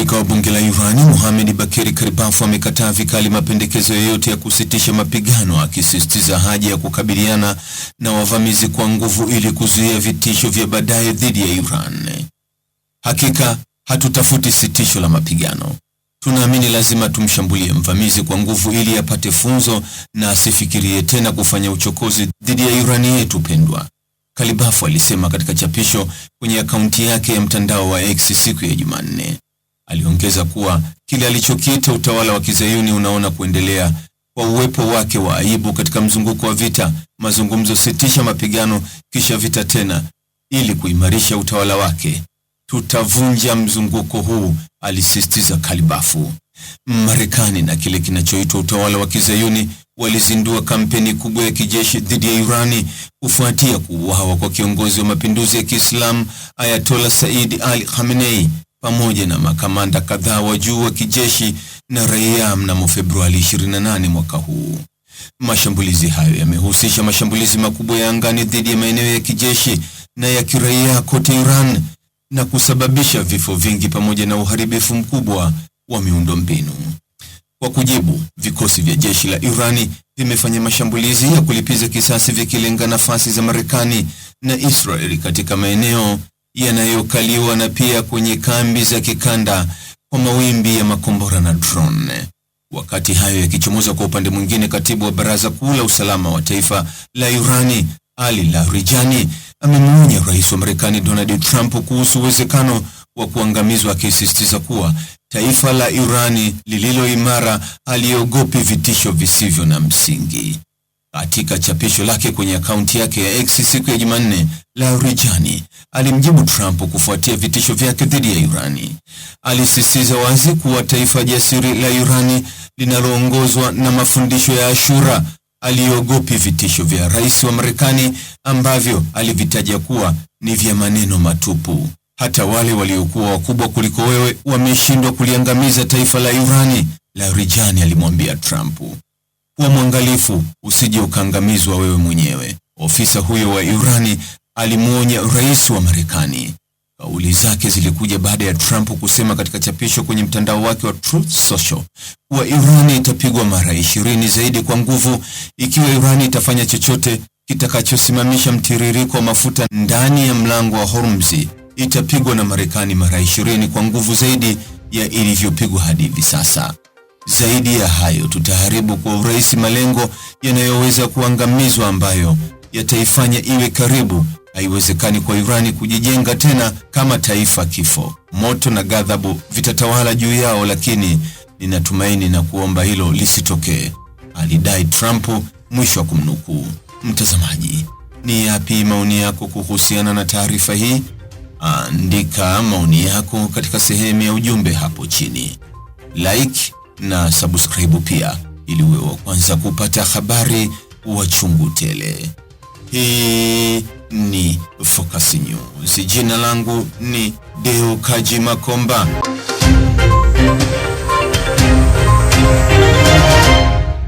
Spika wa bunge la Irani Mohamed Bakir Kalibafu amekataa vikali mapendekezo yoyote ya kusitisha mapigano, akisisitiza haja ya kukabiliana na wavamizi kwa nguvu ili kuzuia vitisho vya baadaye dhidi ya Iran. Hakika hatutafuti sitisho la mapigano. Tunaamini lazima tumshambulie mvamizi kwa nguvu ili apate funzo na asifikirie tena kufanya uchokozi dhidi ya Irani yetu pendwa, Kalibafu alisema katika chapisho kwenye akaunti yake ya mtandao wa X siku ya Jumanne. Aliongeza kuwa kile alichokiita utawala wa Kizayuni unaona kuendelea kwa uwepo wake wa aibu katika mzunguko wa vita, mazungumzo sitisha mapigano kisha vita tena, ili kuimarisha utawala wake. Tutavunja mzunguko huu, alisisitiza Kalibafu. Marekani na kile kinachoitwa utawala wa Kizayuni walizindua kampeni kubwa ya kijeshi dhidi ya Irani kufuatia kuuawa kwa kiongozi wa mapinduzi ya Kiislamu Ayatollah Said Ali Khamenei pamoja na makamanda kadhaa wa juu wa kijeshi na raia mnamo Februari 28 mwaka huu. Mashambulizi hayo yamehusisha mashambulizi makubwa ya angani dhidi ya maeneo ya kijeshi na ya kiraia kote Iran na kusababisha vifo vingi pamoja na uharibifu mkubwa wa miundombinu. Kwa kujibu, vikosi vya jeshi la Irani vimefanya mashambulizi ya kulipiza kisasi vikilenga nafasi za Marekani na Israeli katika maeneo yanayokaliwa na pia kwenye kambi za kikanda kwa mawimbi ya makombora na drone. Wakati hayo yakichomoza, kwa upande mwingine, katibu wa Baraza Kuu la Usalama wa Taifa la Irani, Ali Larijani, amemwonya Rais wa Marekani Donald Trump kuhusu uwezekano wa kuangamizwa, akisisitiza kuwa taifa la Irani lililo imara haliogopi vitisho visivyo na msingi. Katika chapisho lake kwenye akaunti yake ya X siku ya Jumanne, Larijani alimjibu Trump kufuatia vitisho vyake dhidi ya Irani. Alisisitiza wazi kuwa taifa jasiri la Irani linaloongozwa na mafundisho ya Ashura haliogopi vitisho vya rais wa Marekani ambavyo alivitaja kuwa ni vya maneno matupu. Hata wale waliokuwa wakubwa kuliko wewe wameshindwa kuliangamiza taifa la Irani, Larijani alimwambia Trump. Kuwa mwangalifu usije ukaangamizwa wewe mwenyewe, ofisa huyo wa Irani alimwonya rais wa Marekani. Kauli zake zilikuja baada ya Trump kusema katika chapisho kwenye mtandao wake wa Truth Social kuwa Irani itapigwa mara 20 zaidi kwa nguvu ikiwa Irani itafanya chochote kitakachosimamisha mtiririko wa mafuta ndani ya mlango wa Hormuz. Itapigwa na Marekani mara 20 kwa nguvu zaidi ya ilivyopigwa hadi hivi sasa. Zaidi ya hayo, tutaharibu kwa urahisi malengo yanayoweza kuangamizwa ambayo yataifanya iwe karibu. Haiwezekani kwa Irani kujijenga tena kama taifa. Kifo, moto na ghadhabu vitatawala juu yao, lakini ninatumaini na kuomba hilo lisitokee, alidai Trump, mwisho wa kumnukuu. Mtazamaji, ni yapi maoni yako kuhusiana na taarifa hii? Andika maoni yako katika sehemu ya ujumbe hapo chini. Like na subscribe pia ili uwe wa kwanza kupata habari wa chungu tele. Hii ni Focus News. Jina langu ni Deo Kaji Makomba.